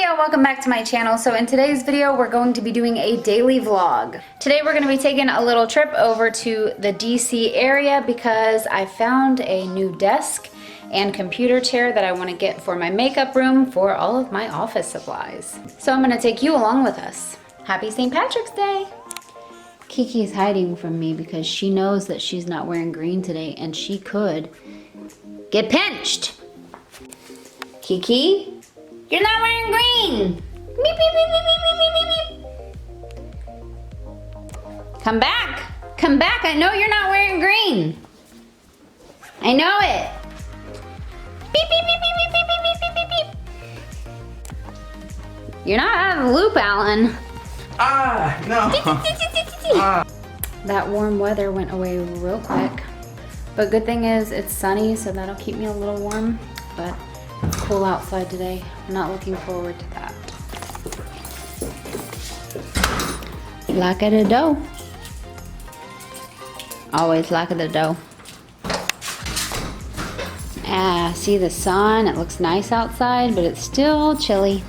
y'all, welcome back to my channel. So in today's video, we're going to be doing a daily vlog. Today we're going to be taking a little trip over to the DC area because I found a new desk and computer chair that I want to get for my makeup room for all of my office supplies. So I'm going to take you along with us. Happy St. Patrick's Day! Kiki's hiding from me because she knows that she's not wearing green today and she could get pinched. Kiki? You're not wearing green! Beep, beep, beep, beep, beep, beep, beep, beep. Come back! Come back! I know you're not wearing green! I know it! Beep, beep, beep, beep, beep, beep, beep, beep, beep, beep. You're not out of the loop, Alan. Ah, no. That warm weather went away real quick. But good thing is it's sunny, so that'll keep me a little warm. But it's cool outside today. I'm not looking forward to that. Lock of the dough. Always lock of the dough. Ah, see the sun? It looks nice outside, but it's still chilly.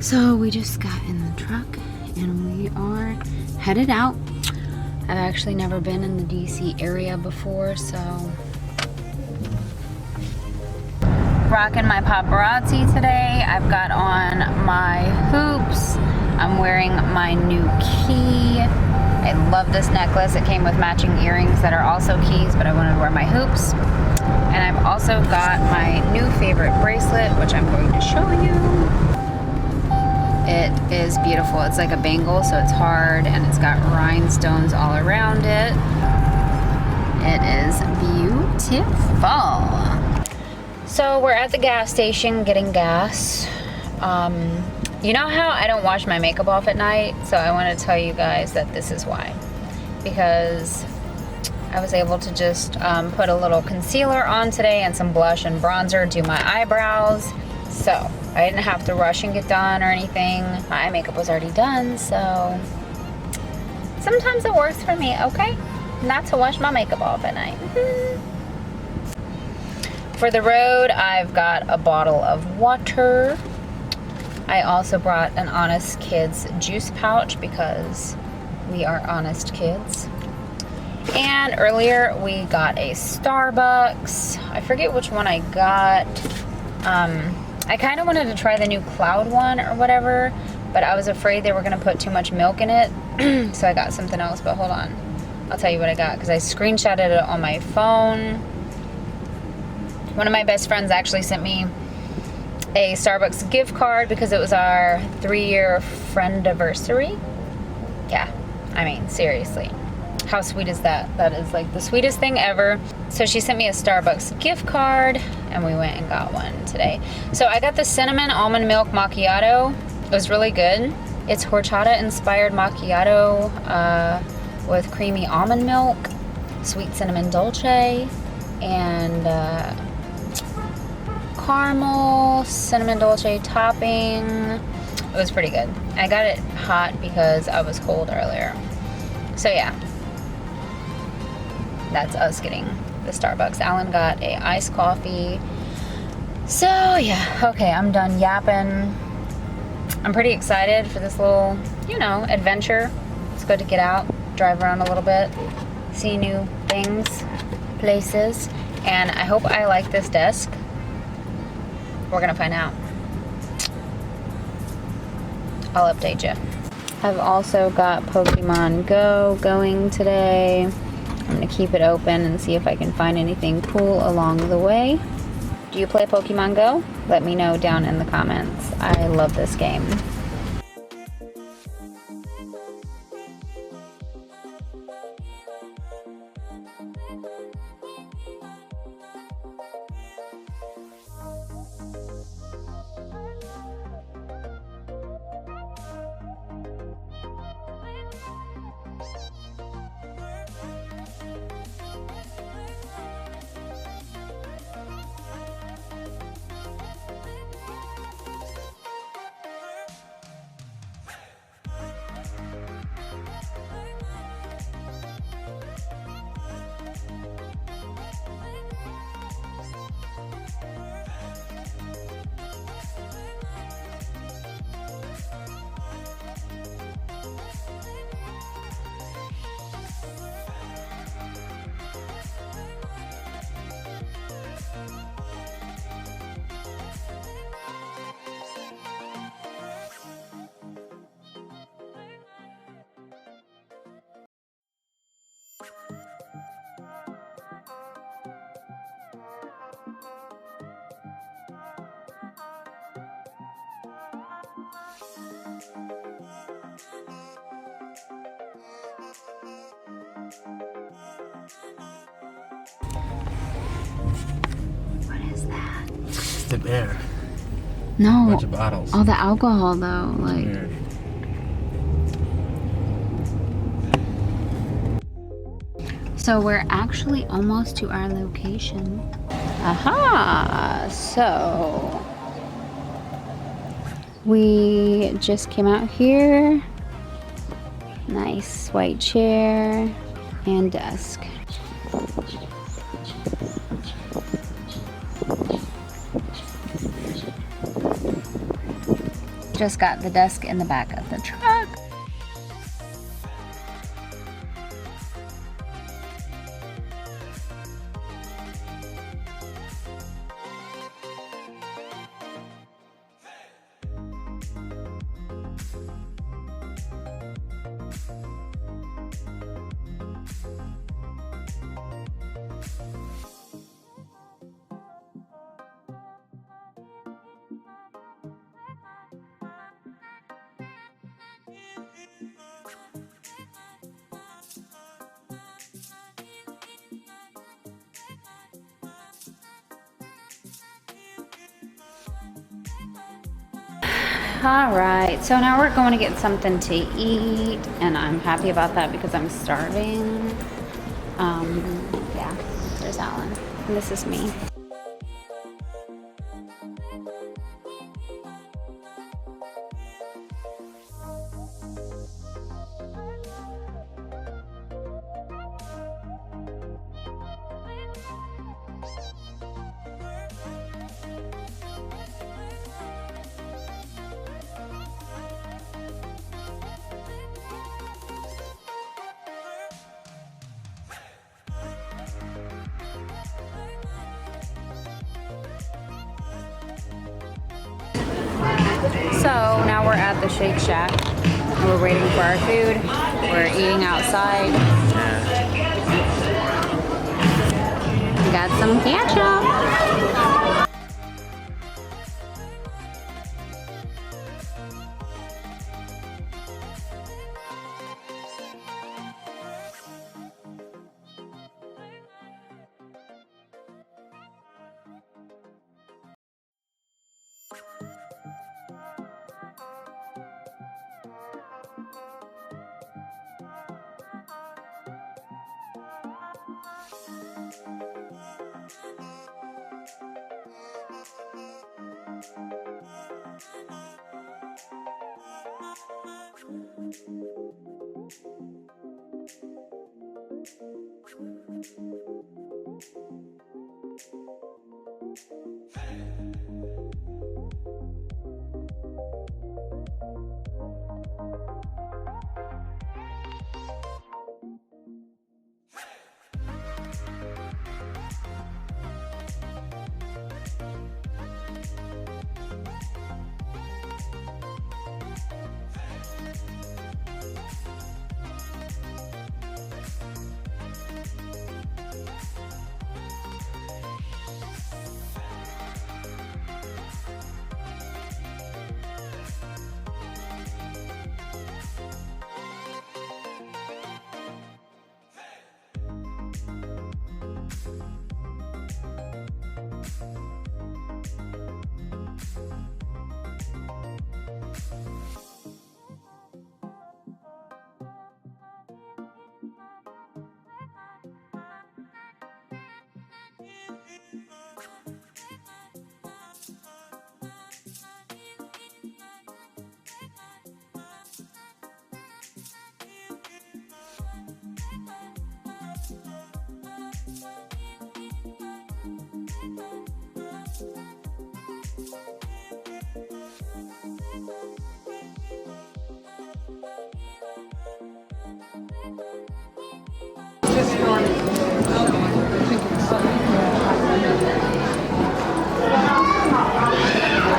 So we just got in the truck and we are headed out. I've actually never been in the DC area before, so rocking my paparazzi today. I've got on my hoops. I'm wearing my new key. I love this necklace. It came with matching earrings that are also keys, but I wanted to wear my hoops. And I've also got my new favorite bracelet, which I'm going to show you. It is beautiful. It's like a bangle, so it's hard and it's got rhinestones all around it. It is beautiful. So we're at the gas station getting gas. You know how I don't wash my makeup off at night? So I want to tell you guys that this is why. Because I was able to just put a little concealer on today and some blush and bronzer, do my eyebrows. So I didn't have to rush and get done or anything. My makeup was already done, so sometimes it works for me, okay? Not to wash my makeup off at night. For the road, I've got a bottle of water. I also brought an Honest Kids juice pouch because we are honest kids. And earlier we got a Starbucks. I forget which one I got. I kind of wanted to try the new cloud one or whatever, but I was afraid they were going to put too much milk in it, so I got something else. But hold on, I'll tell you what I got because I screenshotted it on my phone. One of my best friends actually sent me a Starbucks gift card because it was our 3-year friend-iversary. Yeah, I mean, seriously. How sweet is that? That is like the sweetest thing ever. So she sent me a Starbucks gift card and we went and got one today. So I got the cinnamon almond milk macchiato. It was really good. It's horchata inspired macchiato with creamy almond milk, sweet cinnamon dolce, and caramel cinnamon dolce topping. It was pretty good. I got it hot because I was cold earlier. So yeah. That's us getting the Starbucks. Alan got a iced coffee. So yeah, okay, I'm done yapping. I'm pretty excited for this little, you know, adventure. It's good to get out, drive around a little bit, see new things, places, and I hope I like this desk. We're gonna find out. I'll update you. I've also got Pokemon Go going today. I'm gonna keep it open and see if I can find anything cool along the way. Do you play Pokemon Go? Let me know down in the comments. I love this game. What is that? It's the bear. No. Bunch of bottles. All the alcohol though, like. Yeah. So we're actually almost to our location. Aha! So we just came out here. Nice white chair and desk. Just got the desk in the back of the truck. All right, so now we're going to get something to eat, and I'm happy about that because I'm starving. Yeah, there's Alan, and this is me. So now we're at the Shake Shack. We're waiting for our food. We're eating outside. We got some ketchup.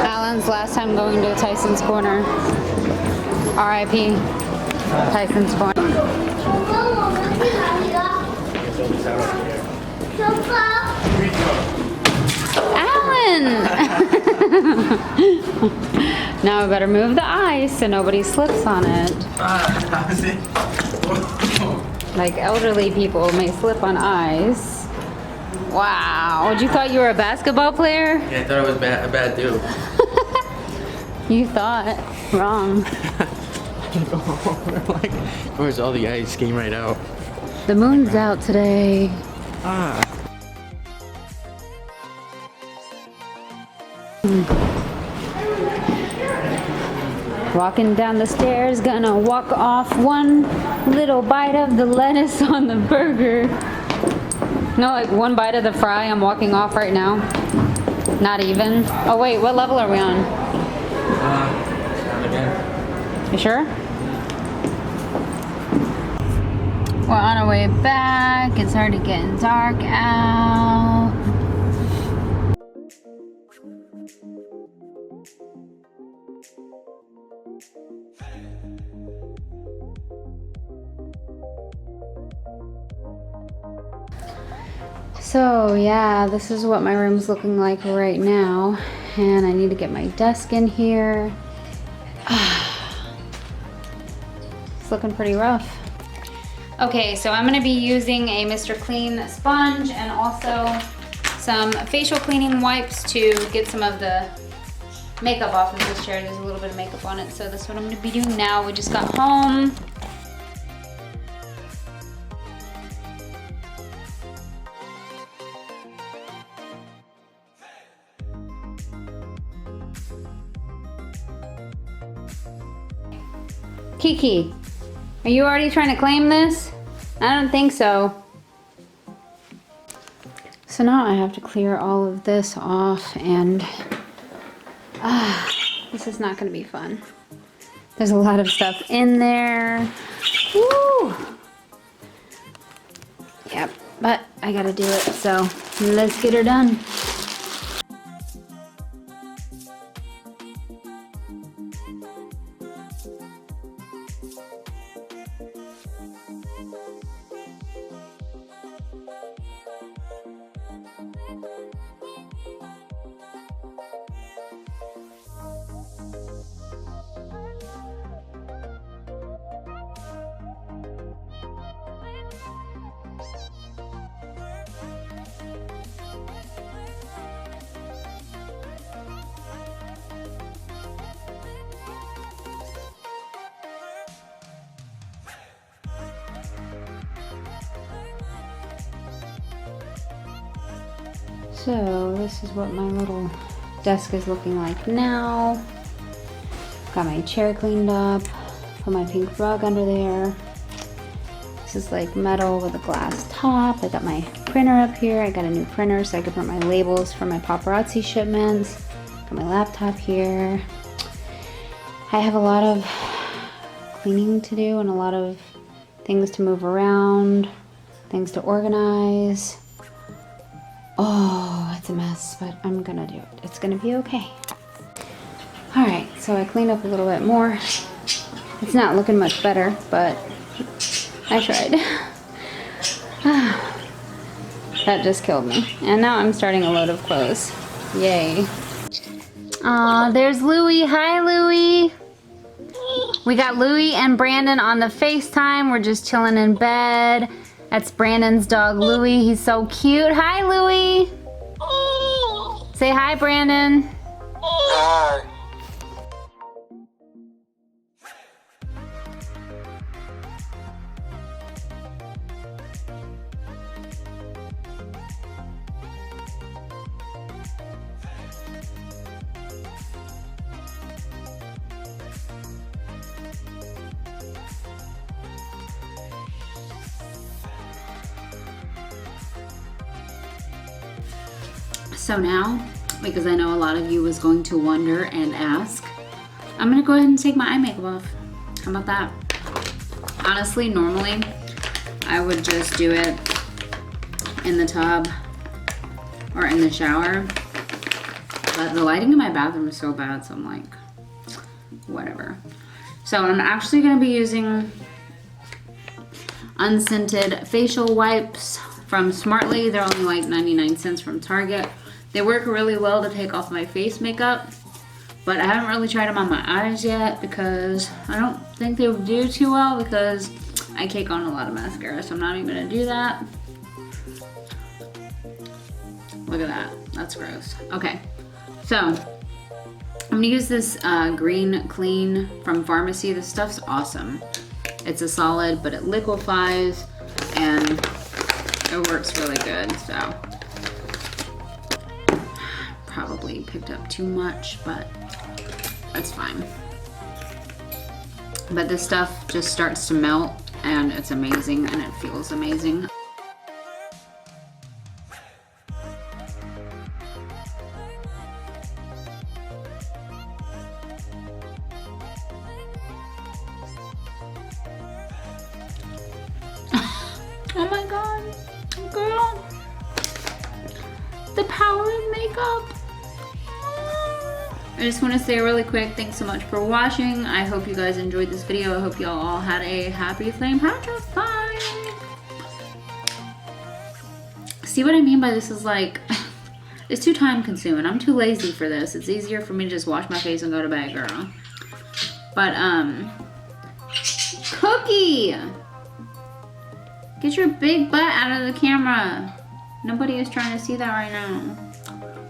Alan's last time going to Tyson's Corner. R.I.P. Tyson's Corner. Alan! Now I better move the ice so nobody slips on it. How's it? Like elderly people may slip on ice. Wow, you thought you were a basketball player? Yeah, I thought I was a bad dude. You thought wrong. Like, where's all the ice? Came right out. The moon's out today. Ah. Walking down the stairs, gonna walk off one little bite of the lettuce on the burger. No, like one bite of the fry I'm walking off right now. Not even. Oh wait, what level are we on? Again. You sure? We're on our way back. It's already getting dark out. So yeah, this is what my room's looking like right now. And I need to get my desk in here. It's looking pretty rough. Okay, so I'm gonna be using a Mr. Clean sponge and also some facial cleaning wipes to get some of the makeup off of this chair. There's a little bit of makeup on it, so that's what I'm gonna be doing now. We just got home. Kiki, are you already trying to claim this? I don't think so. So now I have to clear all of this off and this is not gonna be fun. There's a lot of stuff in there. Woo! Yep, but I gotta do it, so let's get her done. So this is what my little desk is looking like now. Got my chair cleaned up, put my pink rug under there. This is like metal with a glass top. I got my printer up here. I got a new printer so I can print my labels for my Paparazzi shipments. Got my laptop here. I have a lot of cleaning to do and a lot of things to move around, things to organize. Oh, it's a mess, but I'm gonna do it. It's gonna be okay. All right, so I cleaned up a little bit more. It's not looking much better, but I tried. That just killed me. And now I'm starting a load of clothes. Yay. Aw, there's Louie. Hi, Louie. We got Louie and Brandon on the FaceTime. We're just chilling in bed. That's Brandon's dog, Louie. He's so cute. Hi, Louie. Say hi, Brandon. Hi. So now, because I know a lot of you was going to wonder and ask, I'm gonna go ahead and take my eye makeup off. How about that? Honestly, normally, I would just do it in the tub or in the shower. But the lighting in my bathroom is so bad, so I'm like, whatever. So I'm actually gonna be using unscented facial wipes from Smartly. They're only like 99 cents from Target. They work really well to take off my face makeup, but I haven't really tried them on my eyes yet because I don't think they would do too well because I cake on a lot of mascara, so I'm not even gonna do that. Look at that, that's gross. Okay, so I'm gonna use this Green Clean from Pharmacy. This stuff's awesome. It's a solid, but it liquefies and it works really good, so. Probably picked up too much, but that's fine. But this stuff just starts to melt and it's amazing and it feels amazing. Oh my god, girl. The power of makeup. I just want to say really quick, thanks so much for watching. I hope you guys enjoyed this video. I hope y'all all had a happy Flame Patrick. Bye. See what I mean by this is like, it's too time consuming. I'm too lazy for this. It's easier for me to just wash my face and go to bed, girl. But, Cookie! Get your big butt out of the camera. Nobody is trying to see that right now.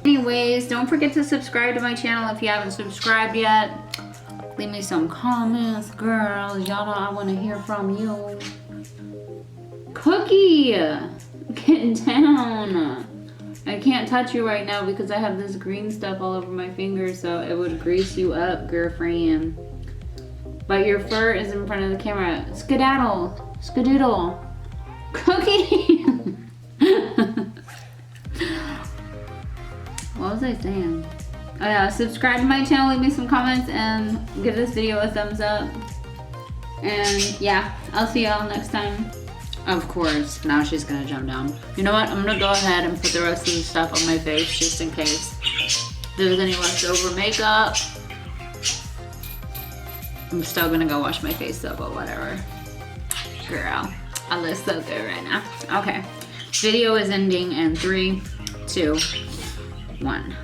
Anyways, don't forget to subscribe to my channel if you haven't subscribed yet. Leave me some comments, girls. Y'all know I want to hear from you. Cookie! Get down. I can't touch you right now because I have this green stuff all over my fingers, so it would grease you up, girlfriend. But your fur is in front of the camera. Skedaddle. Skedoodle. Cookie! What was I saying? Oh yeah, subscribe to my channel, leave me some comments, and give this video a thumbs up. And yeah, I'll see y'all next time. Of course, now she's gonna jump down. You know what? I'm gonna go ahead and put the rest of the stuff on my face just in case there's any leftover makeup. I'm still gonna go wash my face though, but whatever. Girl, I look so good right now. Okay, video is ending in 3, 2, 1.